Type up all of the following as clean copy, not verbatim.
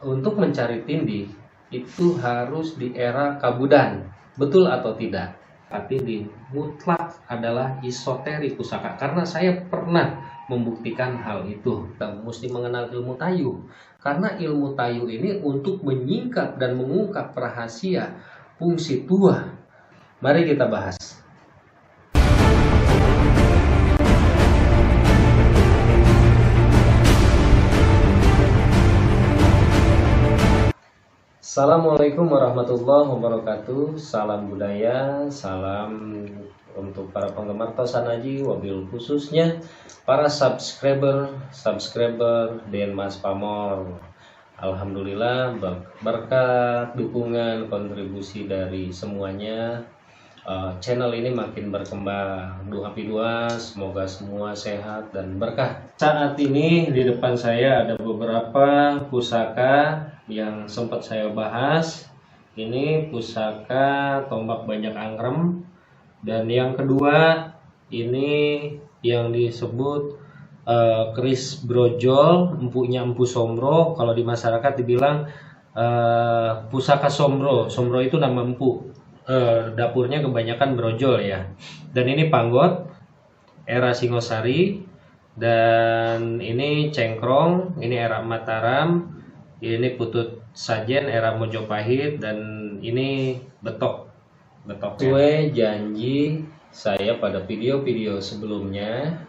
Untuk mencari tindih itu harus di era Kabudan, betul atau tidak? Tindih mutlak adalah esoterik pusaka, karena saya pernah membuktikan hal itu. Kita mesti mengenal ilmu tayu, karena ilmu tayu ini untuk menyingkap dan mengungkap rahasia fungsi tuah. Mari kita bahas. Assalamualaikum warahmatullahi wabarakatuh. Salam budaya, salam untuk para penggemar Tosan Aji, wabil khususnya para subscriber Denmas Pamor. Alhamdulillah berkat dukungan kontribusi dari semuanya, channel ini makin berkembang. Doa semoga semua sehat dan berkah. Saat ini di depan saya ada beberapa pusaka yang sempat saya bahas. Ini pusaka tombak banyak angkrem, dan yang kedua ini yang disebut keris brojol, empunya Empu Sombro. Kalau di masyarakat dibilang pusaka Sombro. Sombro itu nama empu. Dapurnya kebanyakan brojol ya. Dan ini panggot era Singosari, dan ini cengkrong, ini era Mataram, ini putut sajen era Mojopahit, dan ini betok. Sesuai janji saya pada video-video sebelumnya,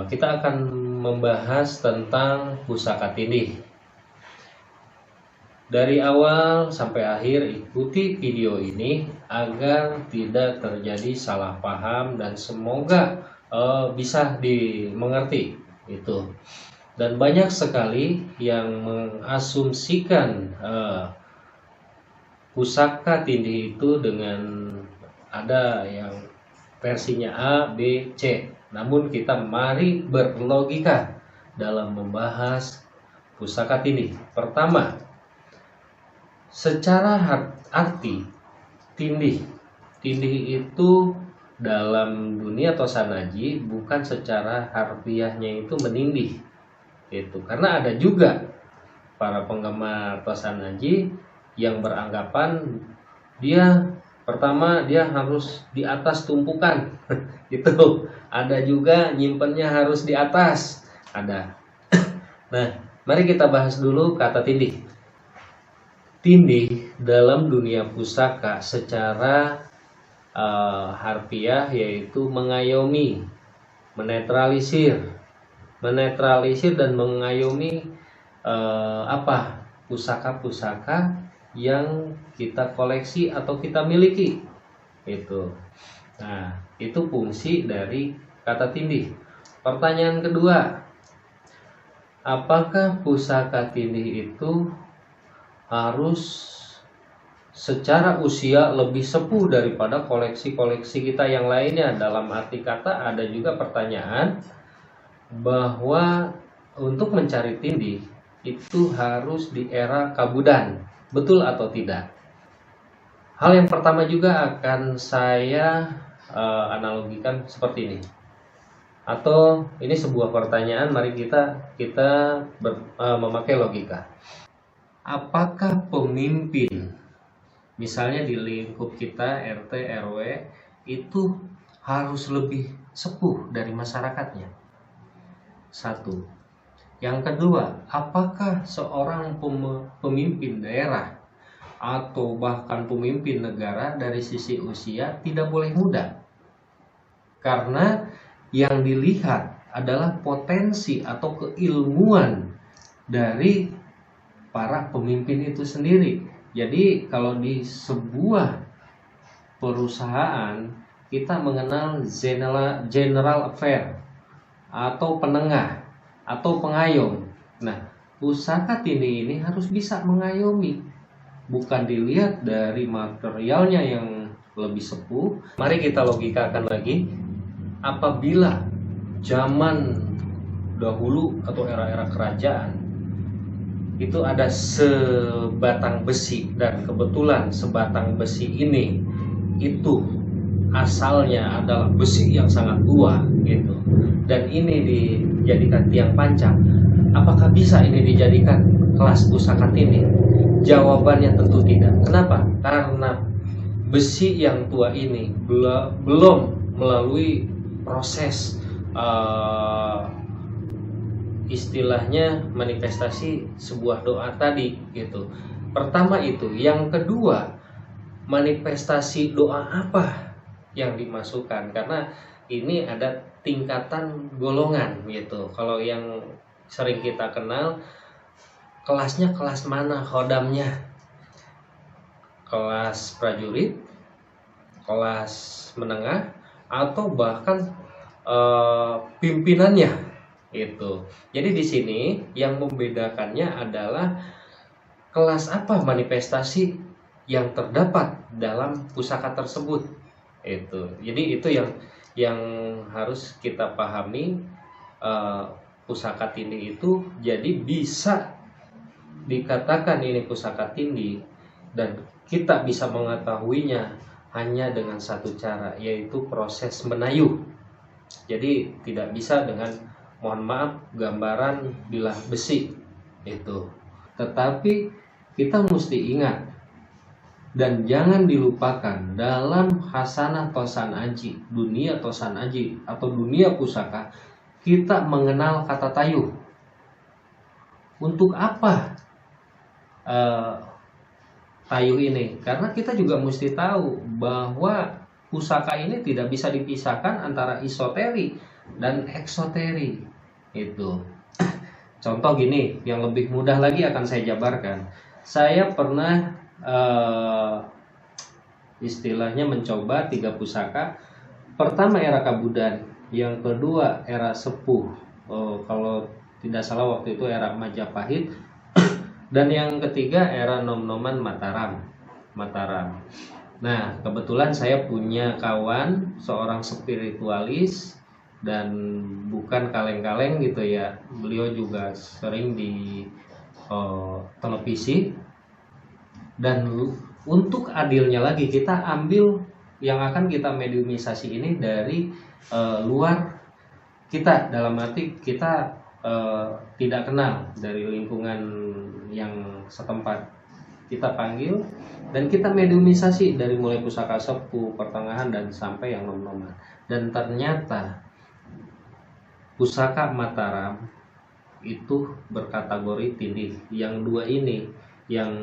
kita akan membahas tentang pusaka tindih. Dari awal sampai akhir ikuti video ini agar tidak terjadi salah paham dan semoga bisa dimengerti itu. Dan banyak sekali yang mengasumsikan pusaka tindih itu dengan ada yang versinya A, B, C. Namun kita mari berlogika dalam membahas pusaka tindih. Pertama, secara arti tindih itu dalam dunia Tosan Aji bukan secara harfiahnya itu menindih. Itu karena ada juga para penggemar Tosan Aji yang beranggapan pertama dia harus di atas tumpukan. Itu ada juga nyimpennya harus di atas, ada. Nah, mari kita bahas dulu kata tindih. Tindih dalam dunia pusaka secara harfiah yaitu mengayomi, menetralisir dan mengayomi pusaka-pusaka yang kita koleksi atau kita miliki. Itu. Nah, itu fungsi dari kata tindih. Pertanyaan kedua, apakah pusaka tindih itu harus secara usia lebih sepuh daripada koleksi-koleksi kita yang lainnya? Dalam arti kata ada juga pertanyaan bahwa untuk mencari tindih itu harus di era Kabudan, betul atau tidak? Hal yang pertama juga akan saya analogikan seperti ini, atau ini sebuah pertanyaan. Mari kita memakai logika. Apakah pemimpin, misalnya di lingkup kita RT RW, itu harus lebih sepuh dari masyarakatnya? Satu. Yang kedua, apakah seorang pemimpin daerah atau bahkan pemimpin negara dari sisi usia tidak boleh muda? Karena yang dilihat adalah potensi atau keilmuan dari para pemimpin itu sendiri. Jadi kalau di sebuah perusahaan kita mengenal general affair atau penengah atau pengayom. Nah, pusaka tindih ini harus bisa mengayomi, bukan dilihat dari materialnya yang lebih sepuh. Mari kita logikakan lagi. Apabila zaman dahulu atau era-era kerajaan itu ada sebatang besi, dan kebetulan sebatang besi ini itu asalnya adalah besi yang sangat tua dan ini dijadikan tiang panjang. Apakah bisa ini dijadikan kelas pusaka tindih? Jawabannya tentu tidak. Kenapa? Karena besi yang tua ini belum melalui proses istilahnya manifestasi sebuah doa tadi gitu. Pertama itu, yang kedua, manifestasi doa apa yang dimasukkan, karena ini ada tingkatan golongan gitu. Kalau yang sering kita kenal, kelasnya kelas mana khodamnya? Kelas prajurit, kelas menengah, atau bahkan pimpinannya itu. Jadi di sini yang membedakannya adalah kelas apa manifestasi yang terdapat dalam pusaka tersebut itu. Jadi itu yang harus kita pahami. Pusaka tindih itu jadi bisa dikatakan ini pusaka tindih, dan kita bisa mengetahuinya hanya dengan satu cara, yaitu proses menayuh. Jadi tidak bisa dengan, mohon maaf, gambaran bilah besi itu. Tetapi kita mesti ingat dan jangan dilupakan, dalam hasanah tosan aji, dunia tosan aji atau dunia pusaka, kita mengenal kata tayuh. Untuk apa tayuh ini? Karena kita juga mesti tahu bahwa pusaka ini tidak bisa dipisahkan antara isoteri dan eksoteri itu. Contoh gini, yang lebih mudah lagi akan saya jabarkan. Saya pernah istilahnya mencoba 3 pusaka. Pertama era Kabudan, yang kedua era Sepuh, kalau tidak salah waktu itu era Majapahit, dan yang ketiga era Nom-Noman Mataram. Nah, kebetulan saya punya kawan seorang spiritualis dan bukan kaleng-kaleng gitu ya. Beliau juga sering di televisi. Dan untuk adilnya lagi, kita ambil yang akan kita mediumisasi ini dari luar kita, dalam arti kita tidak kenal, dari lingkungan yang setempat. Kita panggil dan kita mediumisasi dari mulai pusaka sepuh, pertengahan, dan sampai yang nom-noman. Dan ternyata pusaka Mataram itu berkategori tindih. Yang dua ini, yang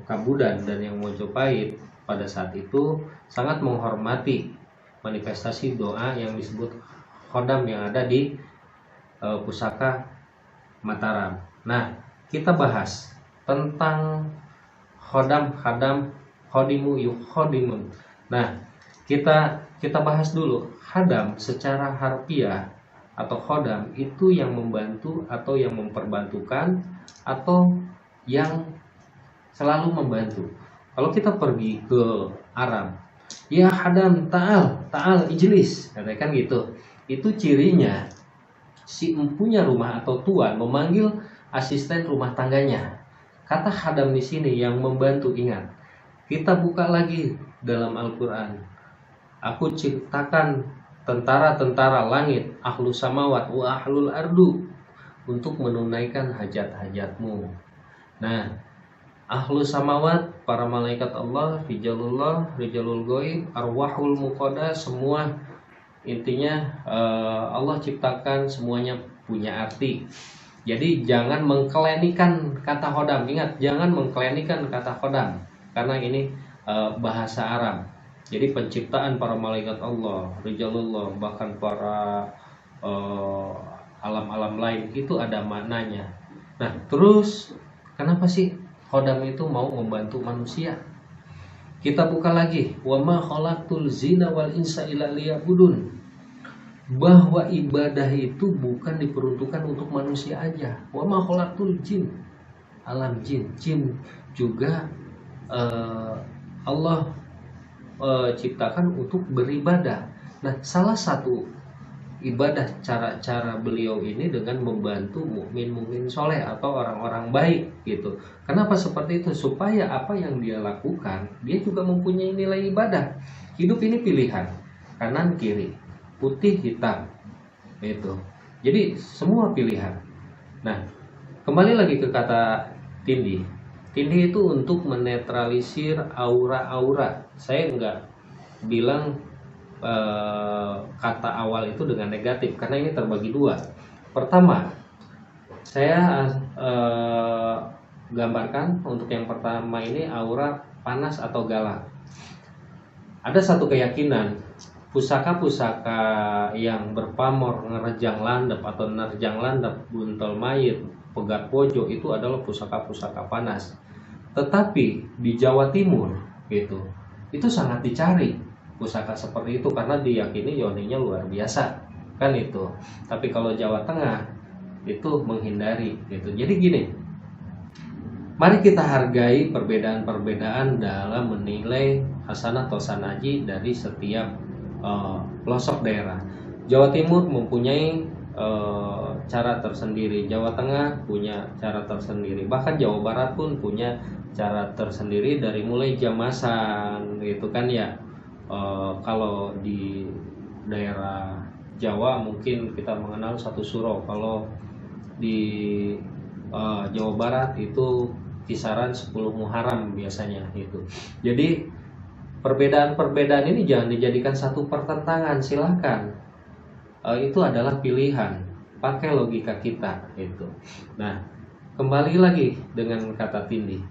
Kabudan dan yang Mojopahit, pada saat itu sangat menghormati manifestasi doa yang disebut khodam yang ada di pusaka Mataram. Nah, kita bahas tentang khodam, khadam, khodimu, yukhodimun. Nah, kita bahas dulu. Khadam secara harfiah atau khodam itu yang membantu atau yang memperbantukan atau yang selalu membantu. Kalau kita pergi ke Arab, ya khadam ta'al ijlis, katakan gitu. Itu cirinya si empunya rumah atau tuan memanggil asisten rumah tangganya. Kata khadam di sini yang membantu. Ingat, kita buka lagi dalam Al-Quran. Aku ciptakan tentara-tentara langit, ahlus samawat wa ahlul ardu, untuk menunaikan hajat-hajatmu. Nah, ahlus samawat, para malaikat Allah, rijalullah, rijalul ghaib, arwahul muqaddas, semua intinya Allah ciptakan semuanya punya arti. Jadi jangan mengklenikan kata khodam. Ingat, jangan mengklenikan kata khodam, karena ini bahasa Arab. Jadi penciptaan para malaikat Allah, rijalullah, bahkan para alam-alam lain itu ada maknanya. Nah, terus kenapa sih khodam itu mau membantu manusia? Kita buka lagi, wa ma khalaqtul jinna wal insa illa liya'budun. Bahwa ibadah itu bukan diperuntukkan untuk manusia aja. Wa ma khalaqtul jin, alam jin juga Allah ciptakan untuk beribadah. Nah, salah satu ibadah cara beliau ini dengan membantu mukmin soleh atau orang-orang baik gitu. Kenapa seperti itu? Supaya apa yang dia lakukan, dia juga mempunyai nilai ibadah. Hidup ini pilihan, kanan kiri, putih hitam, itu. Jadi semua pilihan. Nah, kembali lagi ke kata tindih. Tindih itu untuk menetralisir aura-aura. Saya nggak bilang kata awal itu dengan negatif, karena ini terbagi dua. Pertama, saya gambarkan untuk yang pertama ini aura panas atau galak. Ada satu keyakinan, pusaka-pusaka yang berpamor ngerejang landep atau nerjang landep, buntel mayit, pegat pojo itu adalah pusaka-pusaka panas. Tetapi di Jawa Timur gitu, itu sangat dicari pusaka seperti itu karena diyakini yoninya luar biasa kan itu. Tapi kalau Jawa Tengah itu menghindari gitu. Jadi gini, mari kita hargai perbedaan-perbedaan dalam menilai hasanah atau sanaji dari setiap pelosok daerah. Jawa Timur mempunyai cara tersendiri, Jawa Tengah punya cara tersendiri, bahkan Jawa Barat pun punya cara tersendiri dari mulai jamasan gitu kan ya. Kalau di daerah Jawa mungkin kita mengenal satu suro, kalau di Jawa Barat itu kisaran 10 Muharram biasanya itu. Jadi perbedaan-perbedaan ini jangan dijadikan satu pertentangan, silahkan. Itu adalah pilihan, pakai logika kita itu. Nah, kembali lagi dengan kata tindih.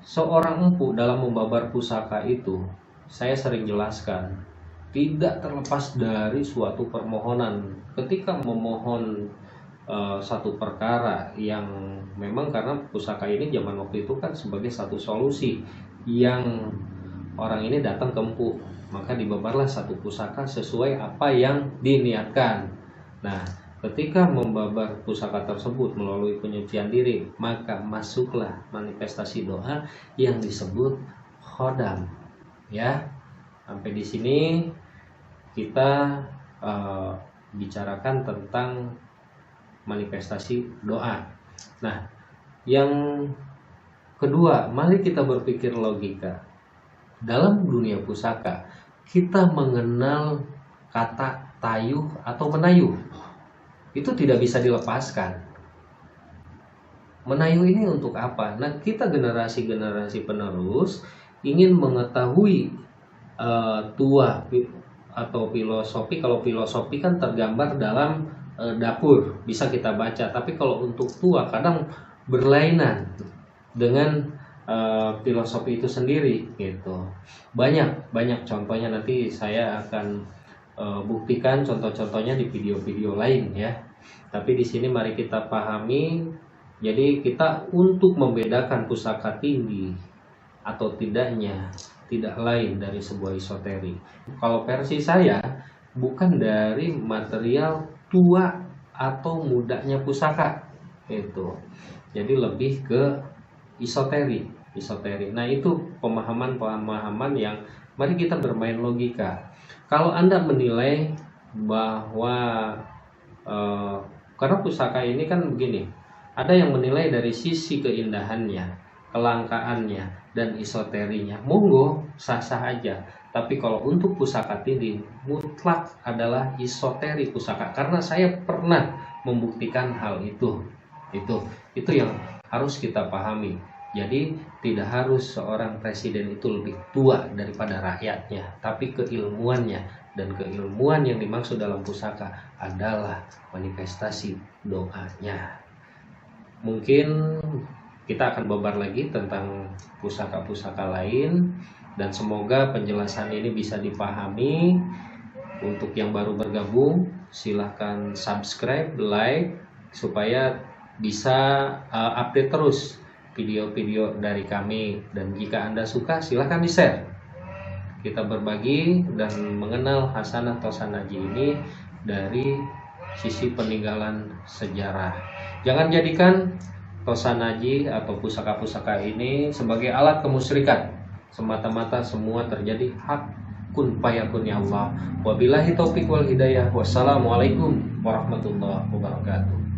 Seorang empu dalam membabar pusaka itu, saya sering jelaskan, tidak terlepas dari suatu permohonan. Ketika memohon satu perkara yang memang karena pusaka ini zaman waktu itu kan sebagai satu solusi yang orang ini datang ke empu, maka dibabarlah satu pusaka sesuai apa yang diniatkan. Nah, ketika membabar pusaka tersebut melalui penyucian diri, maka masuklah manifestasi doa yang disebut khodam. Ya, sampai di sini kita bicarakan tentang manifestasi doa. Nah, yang kedua, mari kita berpikir logika. Dalam dunia pusaka, kita mengenal kata tayuh atau menayuh. Itu tidak bisa dilepaskan. Menayuh ini untuk apa? Nah, kita generasi-generasi penerus ingin mengetahui tua atau filosofi. Kalau filosofi kan tergambar dalam dapur, bisa kita baca. Tapi kalau untuk tua kadang berlainan dengan filosofi itu sendiri gitu. Banyak contohnya, nanti saya akan buktikan contoh-contohnya di video-video lain ya. Tapi di sini mari kita pahami. Jadi kita untuk membedakan pusaka tindih atau tidaknya tidak lain dari sebuah esoteri. Kalau versi saya bukan dari material tua atau mudanya pusaka itu. Jadi lebih ke esoteri. Nah, itu pemahaman yang mari kita bermain logika. Kalau Anda menilai bahwa karena pusaka ini kan begini, ada yang menilai dari sisi keindahannya, kelangkaannya, dan esoterinya, monggo sah-sah aja. Tapi kalau untuk pusaka tindih, mutlak adalah esoteri pusaka, karena saya pernah membuktikan hal itu. Itu yang harus kita pahami. Jadi tidak harus seorang presiden itu lebih tua daripada rakyatnya, tapi keilmuannya, dan keilmuan yang dimaksud dalam pusaka adalah manifestasi doanya. Mungkin kita akan babar lagi tentang pusaka-pusaka lain, dan semoga penjelasan ini bisa dipahami. Untuk yang baru bergabung, silahkan subscribe, like, supaya bisa update terus video-video dari kami. Dan jika Anda suka, silahkan di-share. Kita berbagi dan mengenal hasanah atau sanaji ini dari sisi peninggalan sejarah. Jangan jadikan tosanaji atau pusaka-pusaka ini sebagai alat kemusyrikan. Semata-mata semua terjadi hak kun fayakun ya Allah. Wabillahi taufiq wal hidayah. Wassalamualaikum warahmatullahi wabarakatuh.